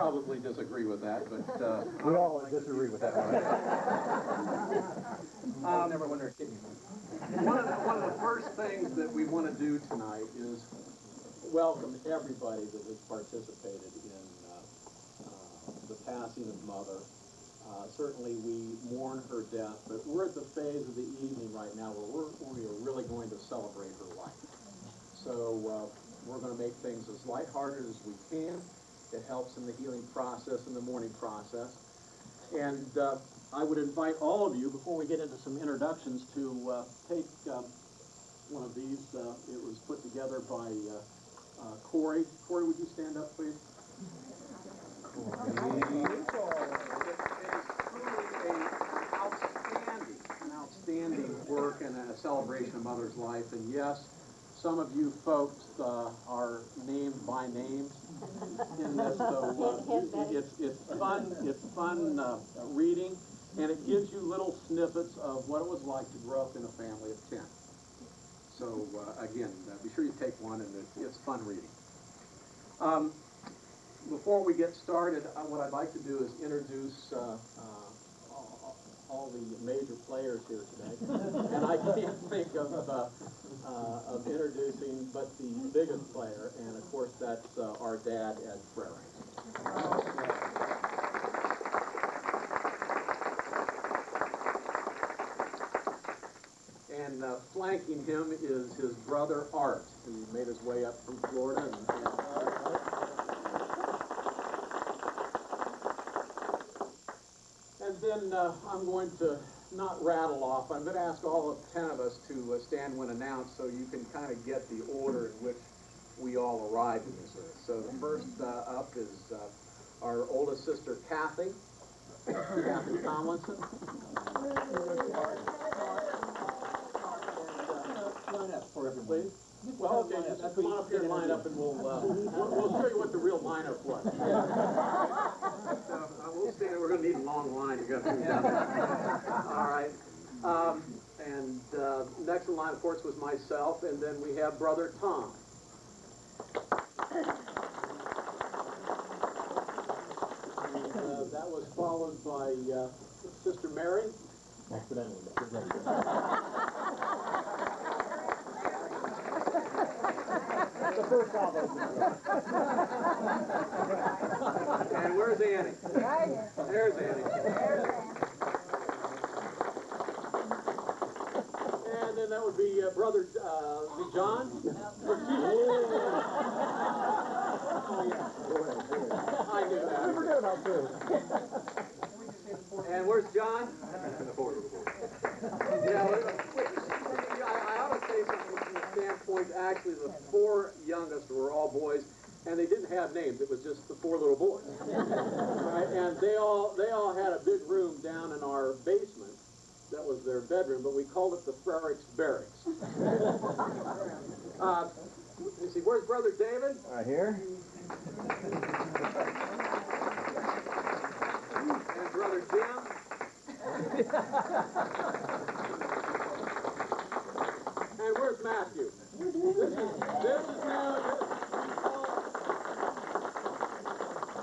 probably disagree with that, but we all disagree with that, right? Never when they're kidding. One of the first things that we want to do tonight is welcome everybody that has participated in the passing of Mother. Certainly we mourn her death, but we're at the phase of the evening right now where we are really going to celebrate her life. So we're going to make things as lighthearted as we can. It helps in the healing process and the mourning process. And I would invite all of you, before we get into some introductions, to take one of these. It was put together by Corey. Corey, would you stand up, please? An outstanding work and a celebration of Mother's life. And yes, some of you folks are named by names in this, so it's fun reading, and it gives you little snippets of what it was like to grow up in a family of 10. So again, be sure you take one, and it's fun reading. Before we get started, what I'd like to do is introduce all the major players here today, and I can't think of introducing but the biggest player, and of course that's our dad at Frericks. And flanking him is his brother Art, who made his way up from Florida. And then I'm going to not rattle off. I'm going to ask all 10 of us to stand when announced, so you can kind of get the order in which we all arrived in this earth. So the first up is our oldest sister, Kathy. Kathy Tomlinson. Line up for everybody. Please. Well, okay, just come on up here and line up, and we'll show you what the real lineup was. We'll stand. We're going to need a long line to go through. All right. And next in line, of course, was myself, and then we have Brother Tom. And that was followed by Sister Mary. Accidentally. The first album. And where's Annie? There's Annie. And then that would be Brother John. I knew that. We forget about this. And where's John? Yeah, I ought to say something from the standpoint, actually, the 4 youngest were all boys, and they didn't have names. It was just the 4 little boys. Right? And they all had a big room down in our basement. That was their bedroom, but we called it the Frericks Barracks. Let's see, where's Brother David? Right here. And Brother Jim. And where's Matthew? This is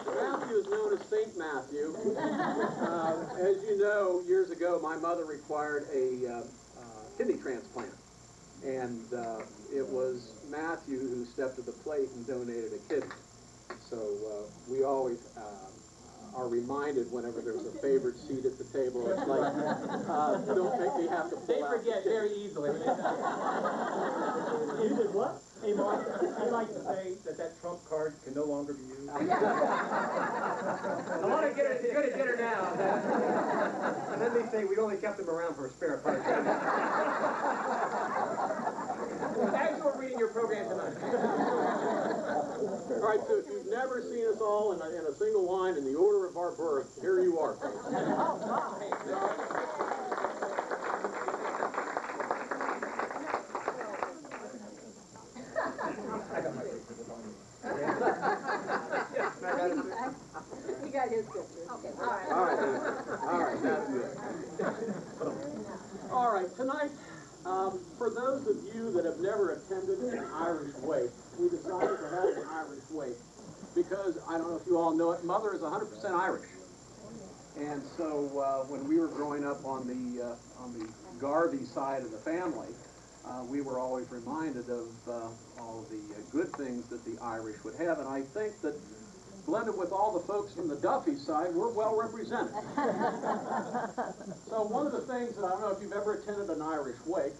Matthew is known as Saint Matthew. As you know, years ago, my mother required a kidney transplant. And it was Matthew who stepped to the plate and donated a kidney. So we always are reminded whenever there's a favorite seat at the table. It's like, don't make me have to pull They out forget the very easily. You did what? Hey, Mark, I'd like to say that trump card can no longer be used. I want to get her now. And then they say we only kept them around for a spare part. Thanks for reading your program tonight. All right, so if you've never seen us all in a single line in the order of our birth, here you are, folks. He got his picture. Okay. All right. All right, that's good. All right, tonight, for those of you that have never attended an Irish wake, we decided to have an Irish wake because, I don't know if you all know it, Mother mother is 100% Irish. And so when we were growing up on the Garvey side of the family, we were always reminded of all the good things that the Irish would have. And I think that blended with all the folks from the Duffy side, we're well represented. So one of the things that I don't know if you've ever attended an Irish wake,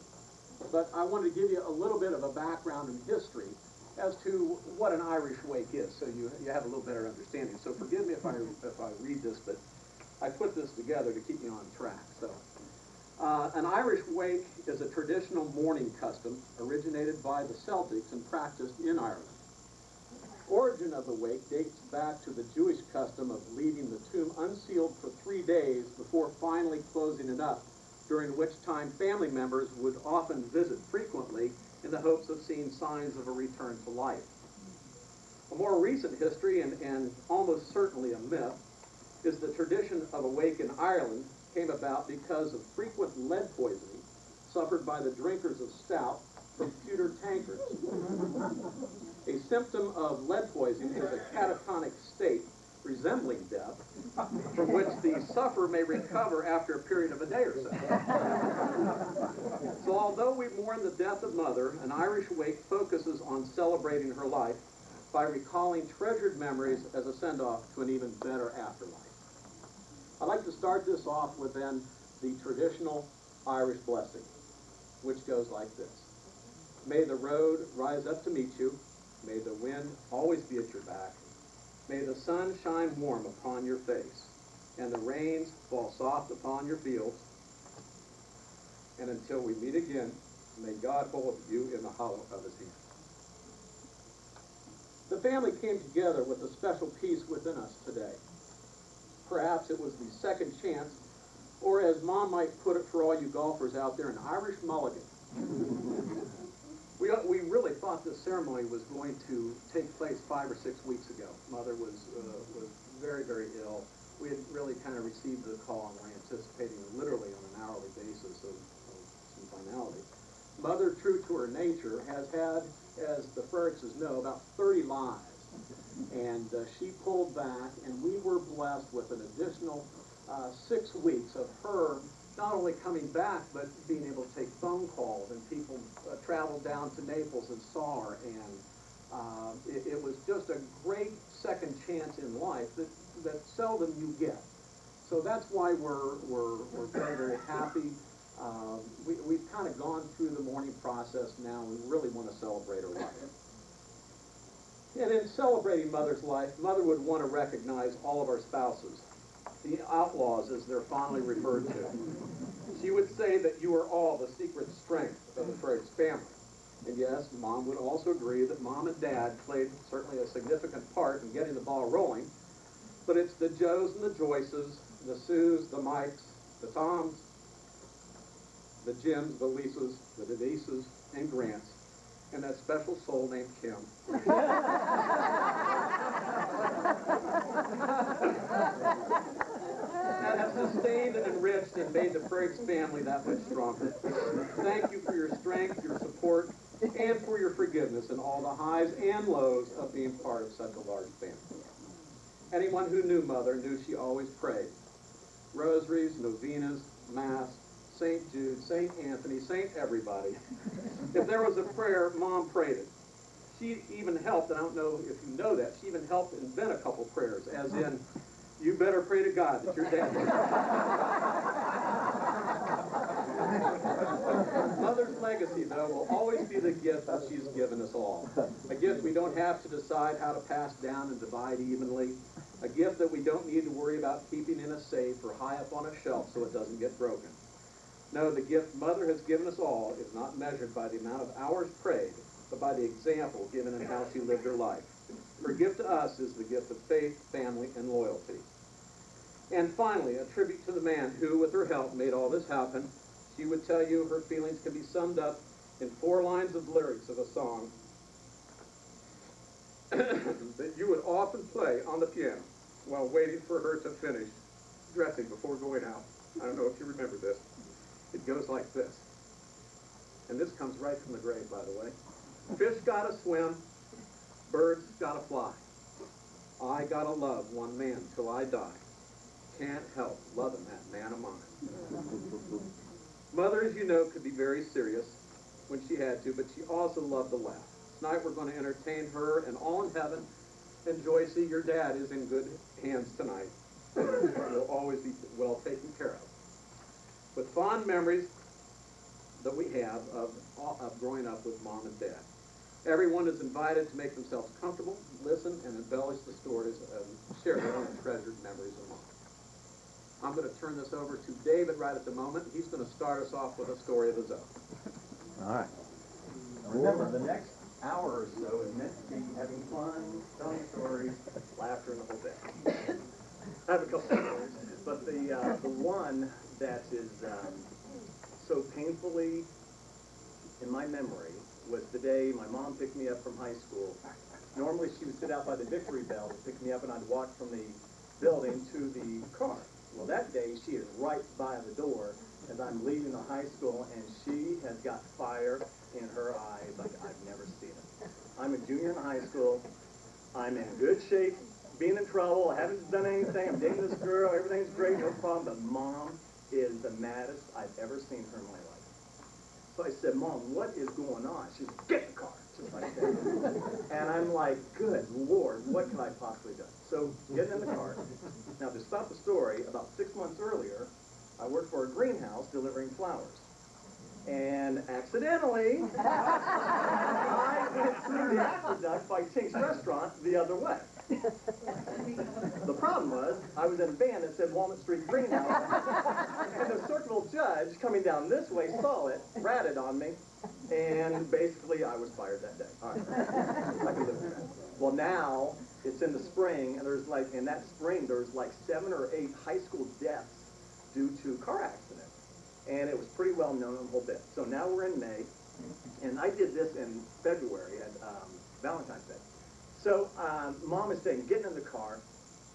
but I wanted to give you a little bit of a background and history as to what an Irish wake is, so you have a little better understanding. So forgive me if I read this, but I put this together to keep you on track. So an Irish wake is a traditional mourning custom originated by the Celtics and practiced in Ireland. Origin of the wake dates back to the Jewish custom of leaving the tomb unsealed for 3 days before finally closing it up, during which time family members would often visit frequently in the hopes of seeing signs of a return to life. A more recent history, and almost certainly a myth, is the tradition of a wake in Ireland came about because of frequent lead poisoning suffered by the drinkers of stout from pewter tankards. A symptom of lead poisoning is a catatonic state resembling death, from which the sufferer may recover after a period of a day or so. So although we mourn the death of Mother, an Irish wake focuses on celebrating her life by recalling treasured memories as a send-off to an even better afterlife. I'd like to start this off with then the traditional Irish blessing, which goes like this. May the road rise up to meet you. May the wind always be at your back. May the sun shine warm upon your face, and the rains fall soft upon your fields. And until we meet again, may God hold you in the hollow of his hand. The family came together with a special peace within us today. Perhaps it was the second chance, or as Mom might put it for all you golfers out there, an Irish mulligan. We really thought this ceremony was going to take place 5 or 6 weeks ago. Mother was very, very ill. We had really kind of received the call and were anticipating literally on an hourly basis of some finality. Mother, true to her nature, has had, as the Frerickses know, about 30 lives. And she pulled back, and we were blessed with an additional 6 weeks of her not only coming back, but being able to take phone calls, and people traveled down to Naples and saw her, and it was just a great second chance in life that seldom you get. So that's why we're very, very happy. We've kind of gone through the mourning process now, and we really want to celebrate her life. And in celebrating Mother's life, Mother would want to recognize all of our spouses, the outlaws as they're fondly referred to. She would say that you are all the secret strength of the Frericks family. And yes, Mom would also agree that Mom and Dad played certainly a significant part in getting the ball rolling, but it's the Joes and the Joyces, the Sues, the Mikes, the Toms, the Jims, the Lisas, the Denises, and Grants, and that special soul named Kim. That has sustained and enriched and made the Frericks family that much stronger. Thank you for your strength, your support, and for your forgiveness in all the highs and lows of being part of such a large family. Anyone who knew Mother knew she always prayed. Rosaries, novenas, Mass, St. Jude, St. Anthony, St. Everybody. If there was a prayer, Mom prayed it. She even helped, and I don't know if you know that, she even helped invent a couple prayers, as in, you better pray to God that you're dead. Mother's legacy, though, will always be the gift that she's given us all. A gift we don't have to decide how to pass down and divide evenly. A gift that we don't need to worry about keeping in a safe or high up on a shelf so it doesn't get broken. No, the gift Mother has given us all is not measured by the amount of hours prayed, but by the example given in how she lived her life. Her gift to us is the gift of faith, family, and loyalty. And finally, a tribute to the man who, with her help, made all this happen. She would tell you her feelings can be summed up in 4 lines of lyrics of a song that you would often play on the piano while waiting for her to finish dressing before going out. I don't know if you remember this. It goes like this. And this comes right from the grave, by the way. Fish gotta swim, birds gotta fly. I gotta love one man till I die. Can't help loving that man of mine. Mother, as you know, could be very serious when she had to, but she also loved to laugh. Tonight we're going to entertain her and all in heaven. And Joycey, your dad is in good hands tonight. You'll always be well taken care of. With fond memories that we have of growing up with Mom and Dad. Everyone is invited to make themselves comfortable, listen, and embellish the stories and share their own treasured memories of Mom. I'm going to turn this over to David right at the moment. He's going to start us off with a story of his own. All right. Remember, the next hour or so is meant to be having fun, telling stories, laughter, and the whole bit. I have a couple of stories, but the one that is so painfully in my memory was the day my mom picked me up from high school. Normally she would sit out by the Victory Bell to pick me up, and I'd walk from the building to the car. Well, that day she is right by the door as I'm leaving the high school, and she has got fire in her eyes like I've never seen it. I'm a junior in high school. I'm in good shape, being in trouble. I haven't done anything. I'm dating this girl. Everything's great, no problem. But Mom is the maddest I've ever seen her in my life. So I said, Mom, what is going on? She said, get in the car. Just like that. And I'm like, good Lord, what could I possibly do? So getting in the car. Now, to stop the story, about 6 months earlier, I worked for a greenhouse delivering flowers. And accidentally, I went through the aqueduct by Tink's restaurant the other way. The problem was, I was in a van that said Walnut Street Greenhouse, and the circle judge coming down this way saw it, ratted on me, and basically I was fired that day. All right, I can live with that. Well, now it's in the spring, and there's like, in that spring, there's like 7 or 8 high school deaths due to car accidents. And it was pretty well known in the whole bit. So now we're in May, and I did this in February at Valentine's Day. So Mom is saying, get in the car,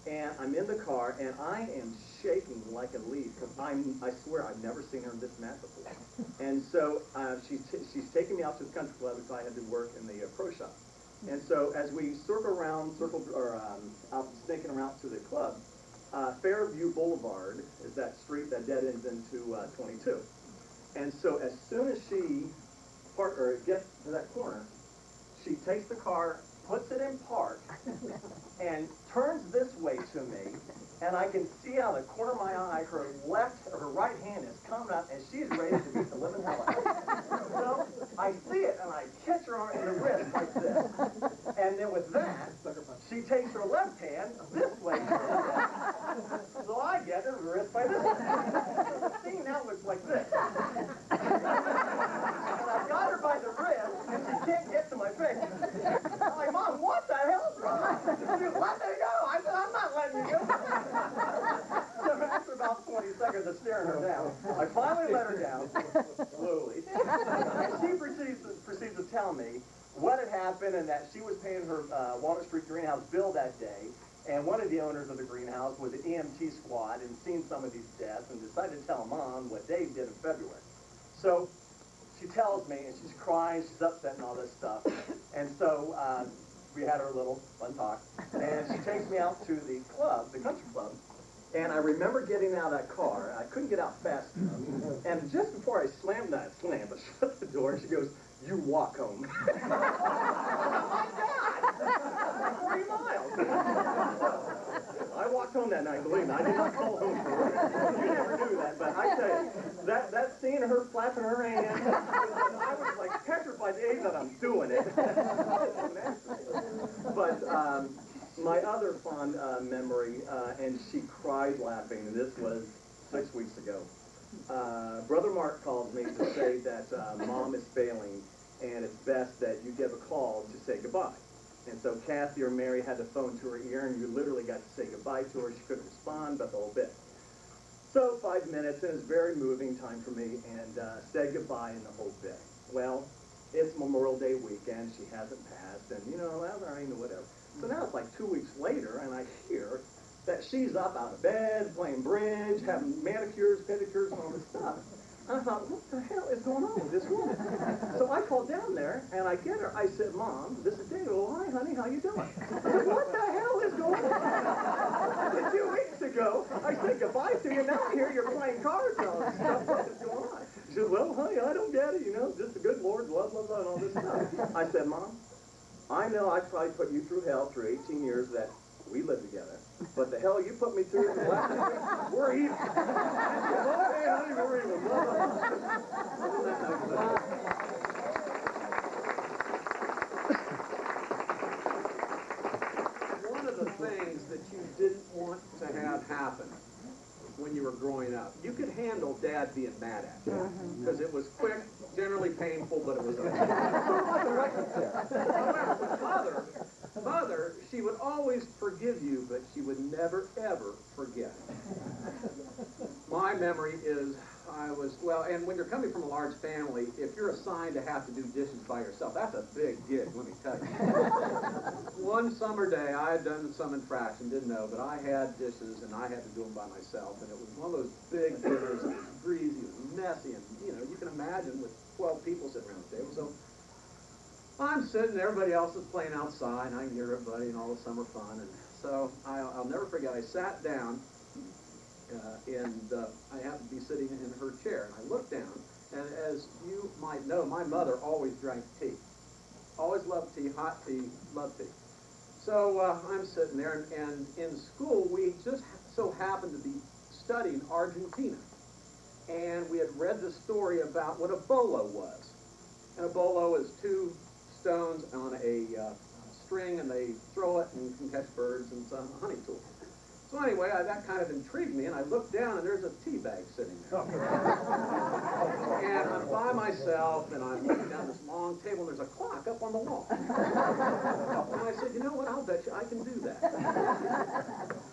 and I'm in the car, and I am shaking like a leaf, because I swear I've never seen her this mad before. And so she's taking me out to the country club because I had to work in the pro shop. And so as we out sneaking around to the club, Fairview Boulevard is that street that dead ends into 22. And so as soon as she gets to that corner, she takes the car, puts it in park, and turns this way to me, and I can see out of the corner of my eye her right hand is coming up, and she's ready to beat the living hell out of me. So I see it, and I catch her in the wrist like this. And then with that, she takes her left hand this way. So I get her wrist by this way. The scene now looks like this. And I've got her by the wrist, and she can't get to my face. I'm like, Mom, what the hell's wrong? She let me go. I said, I'm not letting you go. So after about 20 seconds of staring her down, I finally let her down, slowly. And she proceeds to tell me what had happened and that she was paying her Walnut Street Greenhouse bill that day. And one of the owners of the greenhouse was an EMT squad and seen some of these deaths and decided to tell Mom what Dave did in February. So she tells me, and she's crying, she's upset and all this stuff. And so we had our little fun talk. And she takes me out to the club, the country club. And I remember getting out of that car. I couldn't get out fast enough. And just before I but shut the door, she goes, you walk home. Oh my God! 40 miles. I walked home that night, believe me. I did not call home for work. You never knew that, but I tell you, that scene of her flapping her hands, I was like petrified the day that I'm doing it. But my other fond memory, and she cried laughing, and this was 6 weeks ago. Brother Mark called me to say that Mom is failing, and it's best that you give a call to say goodbye. And so Kathy or Mary had the phone to her ear, and you literally got to say goodbye to her. She couldn't respond, but the whole bit. So 5 minutes, and it's a very moving time for me, and said goodbye in the whole bit. Well, it's Memorial Day weekend. She hasn't passed, and well, I mean, whatever. So now it's like 2 weeks later, and I hear that she's up out of bed, playing bridge, having manicures, pedicures, and all this stuff. And I thought, what the hell is going on with this woman? So I called down there, and I get her. I said, Mom, this is David. Oh, hi, honey, how you doing? I said, what the hell is going I said, 2 weeks ago, I said goodbye to you. Now here you're playing cards and all this stuff. What is going on? She said, well, honey, I don't get it. You know, just the good Lord, blah, blah, blah, and all this stuff. I said, Mom, I know I probably put you through hell through 18 years that we lived together. But the hell you put me through in the last 2 weeks, we're even. Okay, honey, we're even. Blah, blah, blah. One of the things that you didn't want to have happen when you were growing up, you could handle Dad being mad at you, because it was quick, generally painful, but it was okay. However, with Mother, she would always forgive you, but she would never, ever forget. My memory is, and when you're coming from a large family, if you're assigned to have to do dishes by yourself, that's a big gig, let me tell you. One summer day, I had done some infraction, didn't know, but I had dishes and I had to do them by myself, and it was one of those big dinners, and it was greasy, it was messy, and you can imagine with 12 people sitting around the table, so I'm sitting, everybody else is playing outside, and I can hear everybody and all the summer fun, and so I'll never forget, I sat down, and I happened to be sitting in her chair, and I looked down, and as you might know, my mother always drank tea. Always loved tea, hot tea, loved tea. So I'm sitting there, and in school, we just so happened to be studying Argentina. And we had read the story about what a bolo was. And a bolo is 2 stones on a string, and they throw it, and you can catch birds, and it's a hunting tool. So anyway, that kind of intrigued me, and I looked down, and there's a tea bag sitting there. And I'm by myself, and I'm looking down this long table, and there's a clock up on the wall. And I said, you know what, I'll bet you I can do that.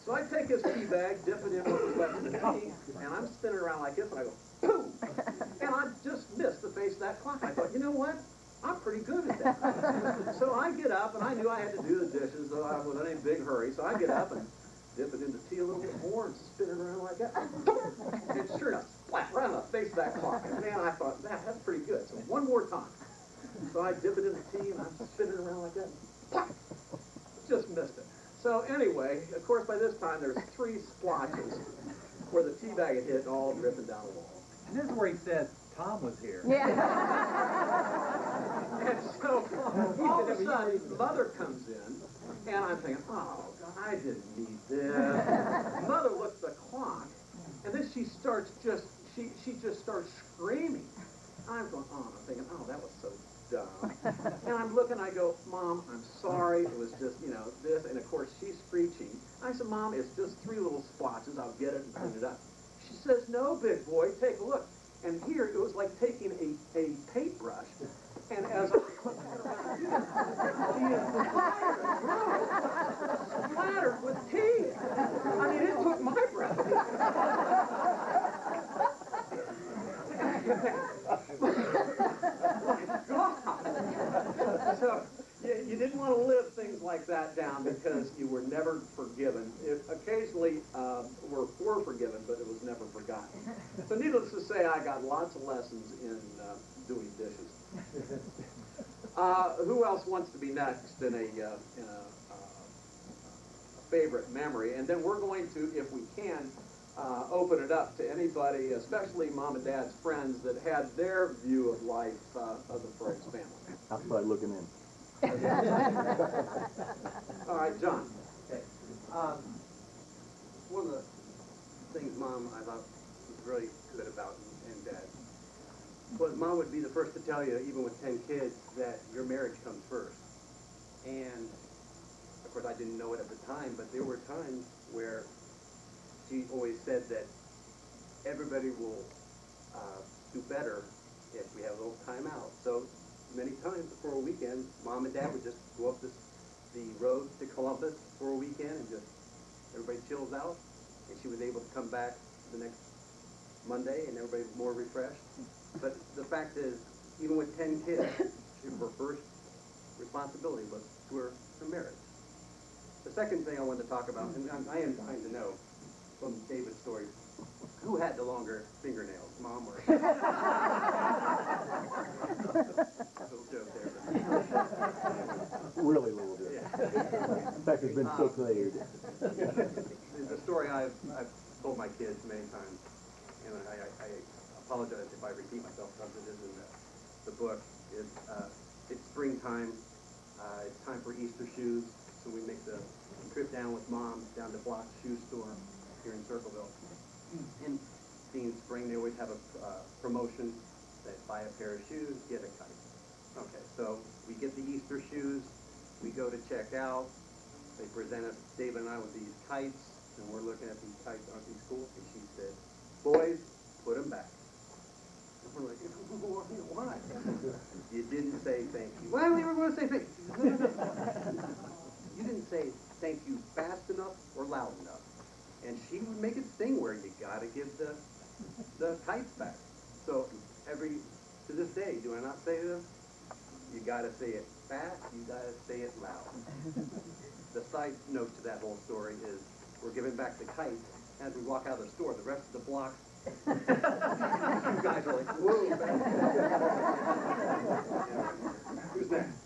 So I take his tea bag, dip it in what was left of the tea, and I'm spinning around like this, and I go, boom! And I just missed the face of that clock. I thought, you know what? I'm pretty good at that. So I get up, and I knew I had to do the dishes, though I was in a big hurry, so I get up and dip it into tea a little bit more and spin it around like that. And sure enough, splat, right on the face of that clock. And man, I thought, that's pretty good. So one more time. So I dip it in the tea and I'm spinning around like that. Plop! Just missed it. So anyway, of course, by this time there's 3 splotches where the tea bag had hit and all dripping down the wall. And this is where he says Tom was here. Yeah. And so all of a sudden, Mother comes in, and I'm thinking, oh, God, I didn't need this. Mother looks at the clock, and then she starts she just starts screaming. I'm going, oh, I'm thinking, oh, that was so dumb. And I'm looking, I go, Mom, I'm sorry, it was just, this, and of course she's screeching. I said, Mom, it's just 3 little splotches, I'll get it and clean it up. She says, no, big boy, take a look. And here, it was like taking a paintbrush, and as I splattered with tea. I mean, it took my breath. My God. So, you didn't want to live things like that down because you were never forgiven. Occasionally were forgiven, but it was never forgotten. So needless to say, I got lots of lessons in doing dishes. Who else wants to be next in a favorite memory? And then we're going to, if we can, open it up to anybody, especially Mom and Dad's friends that had their view of life of the Frericks family. Outside looking in. All right, John. Okay. One of the things Mom I thought was really good about and Dad was Mom would be the first to tell you, even with 10 kids, that your marriage comes first. And of course I didn't know it at the time, but there were times where she always said that everybody will do better if we have a little time out. So many times before a weekend, Mom and Dad would just go up the road to Columbus for a weekend and just everybody chills out, and she was able to come back the next Monday and everybody was more refreshed. But the fact is, even with 10 kids, her first responsibility was to her marriage. The second thing I wanted to talk about, and I am dying to know from David's story, who had the longer fingernails, Mom or... Little joke there. Really little bit. Yeah. In fact, it's been so cleared. The story I've told my kids many times, and I apologize if I repeat myself because it is in the book, is it's springtime, it's time for Easter shoes, so we make the trip down with Mom down to Block's shoe store here in Circleville. And being spring, they always have a promotion that buy a pair of shoes, get a kite. Okay, so we get the Easter shoes, we go to check out, they present us, David and I, with these kites, and we're looking at these kites, aren't these cool? And she said, boys, put them back. And we're like, why? You didn't say thank you. Well, we were going to say thank you. No. You didn't say thank you fast enough or loud enough. And she would make it sing where you gotta give the kites back. So to this day, do I not say this? You gotta say it fast, you gotta say it loud. The side note to that whole story is we're giving back the kites. As we walk out of the store, the rest of the block, you guys are like, whoa, who's next?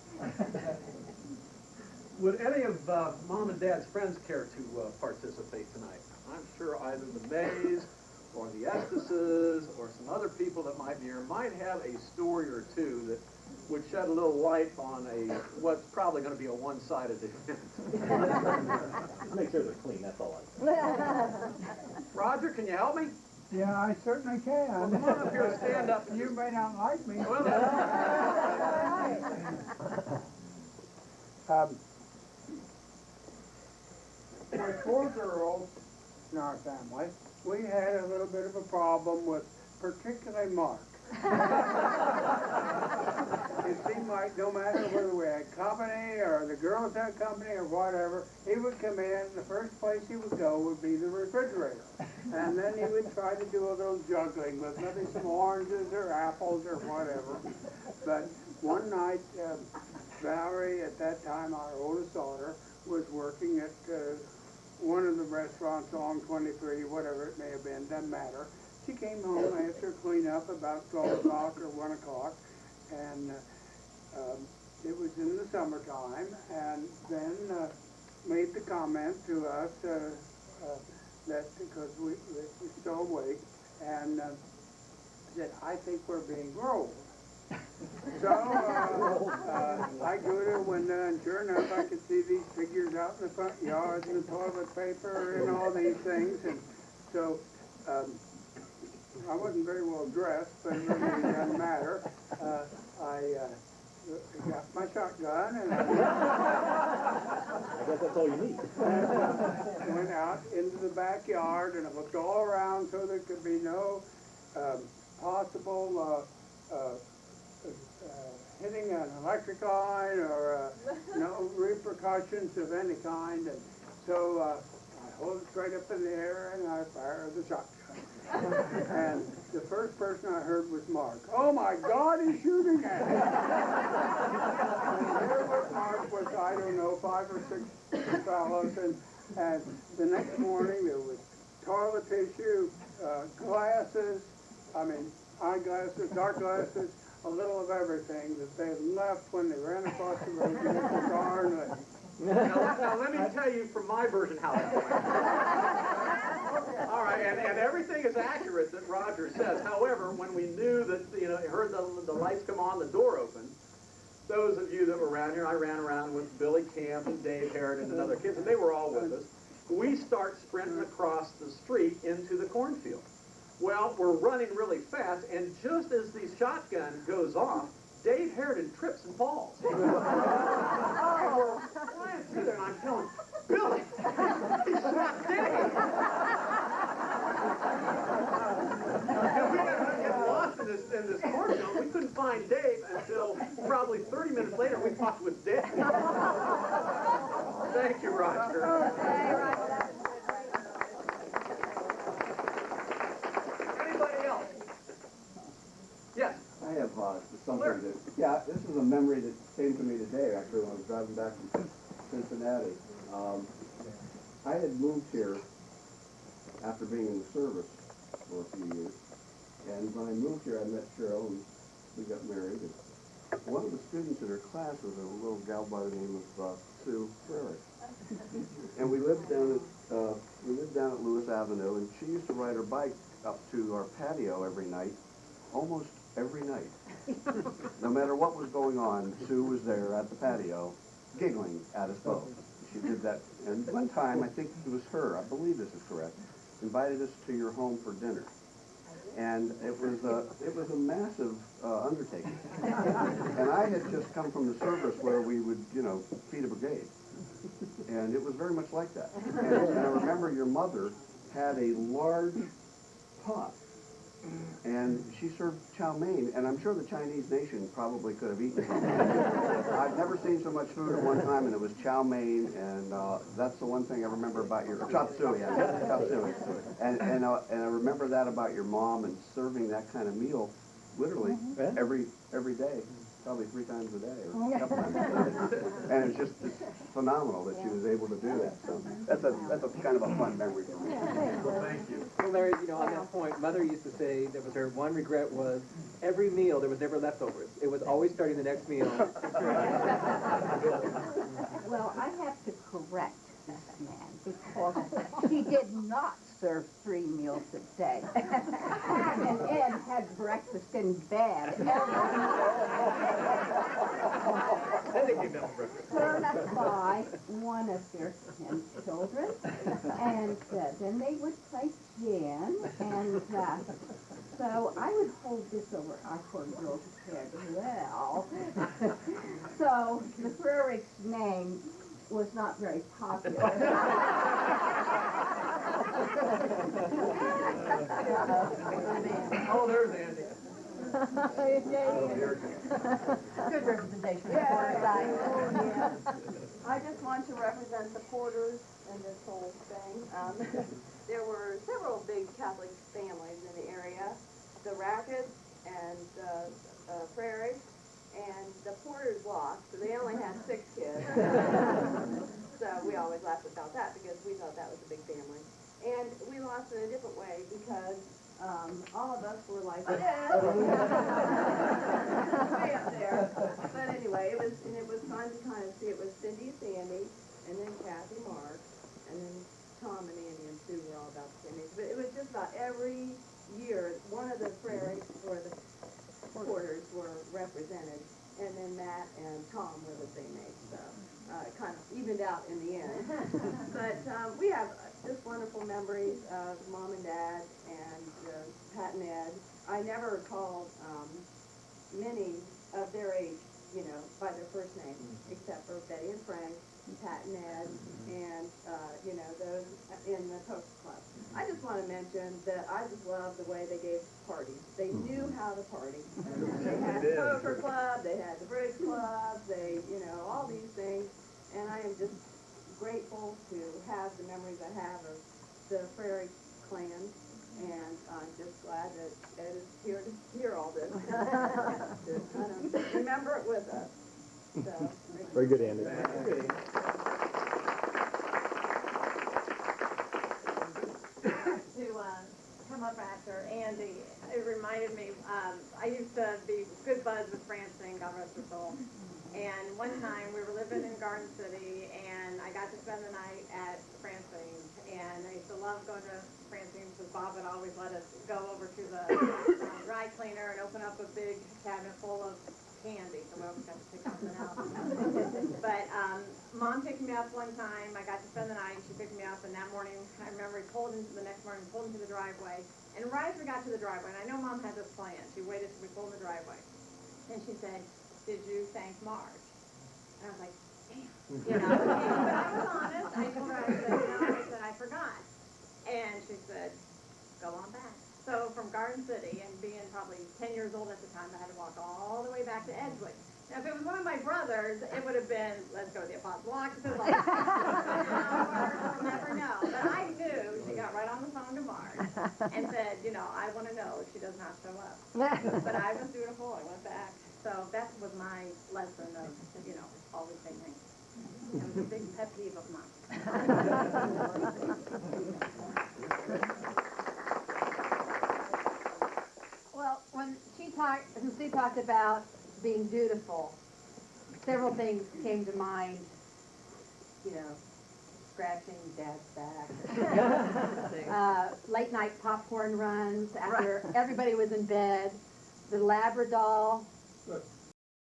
Would any of Mom and Dad's friends care to participate tonight? I'm sure either the Mays or the Estises or some other people that might be here might have a story or two that would shed a little light on what's probably going to be a one-sided event. Just make sure they're clean, that's all Roger, can you help me? Yeah, I certainly can. Well, come on up here and stand up. You may not like me. Well, With 4 girls in our family, we had a little bit of a problem with particularly Mark. It seemed like no matter whether we had company or the girls had company or whatever, he would come in, the first place he would go would be the refrigerator. And then he would try to do a little juggling with maybe some oranges or apples or whatever. But one night, Valerie, at that time our oldest daughter, was working at one of the restaurants along 23, whatever it may have been, doesn't matter. She came home after cleanup about 12 o'clock or 1 o'clock, and it was in the summertime, and then made the comment to us that because we were still awake, and said, I think we're being rolled. So I go to the window, and sure enough, I could see these figures out in the front yard, and the toilet paper, and all these things. And so I wasn't very well dressed, but it really doesn't matter. I got my shotgun, and I guess that's all you need. and went out into the backyard, and I looked all around so there could be no possible hitting an electric line or no repercussions of any kind. And so I hold it straight up in the air and I fire the shotgun. And the first person I heard was Mark. Oh my God, he's shooting at me. And here was Mark with, I don't know, 5 or 6 fellows. And the next morning there was toilet tissue, glasses, eyeglasses, dark glasses, a little of everything that they left when they ran across the road to get the darn lady. Now let me tell you from my version how that went. All right, and everything is accurate that Roger says. However, when we knew that, heard the lights come on, the door open, those of you that were around here, I ran around with Billy Camp and Dave Harrigan and other kids, and they were all with us. We start sprinting across the street into the cornfield. Well, we're running really fast, and just as the shotgun goes off, Dave Harrigan trips and falls. And we're flying through there, and I'm telling Billy, he shot Dave. And we got get lost in this cornfield. We couldn't find Dave until probably 30 minutes later. We talked with Dave. Thank you, Roger. Yes. I have something that, this is a memory that came to me today, actually, when I was driving back from Cincinnati. I had moved here after being in the service for a few years, and when I moved here, I met Cheryl, and we got married, and one of the students in her class was a little gal by the name of Sue Frericks. And we lived down at Lewis Avenue, and she used to ride her bike up to our patio every night, almost every night. No matter what was going on, Sue was there at the patio, giggling at us both. She did that, and one time, I think it was her, I believe this is correct, invited us to your home for dinner. And it was a massive undertaking. And I had just come from the service where we would, feed a brigade. And it was very much like that. And I remember your mother had a large pot, and she served chow mein, and I'm sure the Chinese nation probably could have eaten it. I've never seen so much food at one time, and it was chow mein, and that's the one thing I remember about your chop suey. Chop suey. And I remember that about your mom and serving that kind of meal, literally every day. Probably 3 times a day or a couple times a day. And it's phenomenal that she was able to do that. So that's a kind of a fun memory for me. Well, thank you. Well, Larry, on that point, Mother used to say that was her one regret was every meal there was never leftovers. It was always starting the next meal. Well, I have to correct this man because she did not serve 3 meals a day. And Ed had breakfast in bed. Served by one of their 10 children, and then they would play gin, and so I would hold this over our poor girl's head well. So the Frericks name was not very popular. Oh, there's Andy. Good representation. Yeah. I just want to represent the Porters in this whole thing. There were several big Catholic families in the area, the Rackets and Frericks, and the Porters lost, so they only had 6 kids. So we always laughed about that because we thought that was a big family. And we lost in a different way because all of us were like this. Way up there. But anyway, it was fun to kind of see. It was Cindy, Sandy, and then Kathy, Mark, and then Tom and Andy and Sue were all about the same age. But it was just about every year, one of the Frericks or the Porters were represented, and then Matt and Tom were the same age. So it kind of evened out in the end. But we have just wonderful memories of Mom and Dad and Pat and Ed. I never called many of their age, by their first name, except for Betty and Frank, and Pat and Ed, and, those in the Poker Club. I just want to mention that I just love the way they gave parties. They knew how to party. They had the Poker Club, they had the Bridge Club, they, all these things, and I am just grateful to have the memories I have of the Frericks clan, and I'm just glad that Ed is here to hear all this. To kind of remember it with us. So, Very good, Andy. To come up after Andy, it reminded me, I used to be good buds with Francine, God rest her soul. And one time we were living in Garden City, and I got to spend the night at Francine's. And I used to love going to Francine's because Bob would always let us go over to the dry cleaner and open up a big cabinet full of candy. So we always got to pick something out. But Mom picked me up one time. I got to spend the night. She picked me up, and that morning, I remember the next morning, we pulled into the driveway. And right as we got to the driveway, and I know Mom had this plan. She waited till we pulled in the driveway. And she said, "Did you thank Marge?" And I was like, damn. But I was honest. I told her, I said, I forgot. And she said, go on back. So from Garden City, and being probably 10 years old at the time, I had to walk all the way back to Edgewood. Now, if it was one of my brothers, it would have been, let's go to the Apostle Oxford, like, we'll never know. But I knew she got right on the phone to Marge and said, I want to know if she does not show up. But I was dutiful. I went back. So that was my lesson of, always say thanks. It was a big pet peeve of mine. Well, when Sue talked about being dutiful, several things came to mind. You know, scratching Dad's back. Late night popcorn runs after everybody was in bed. The Labrador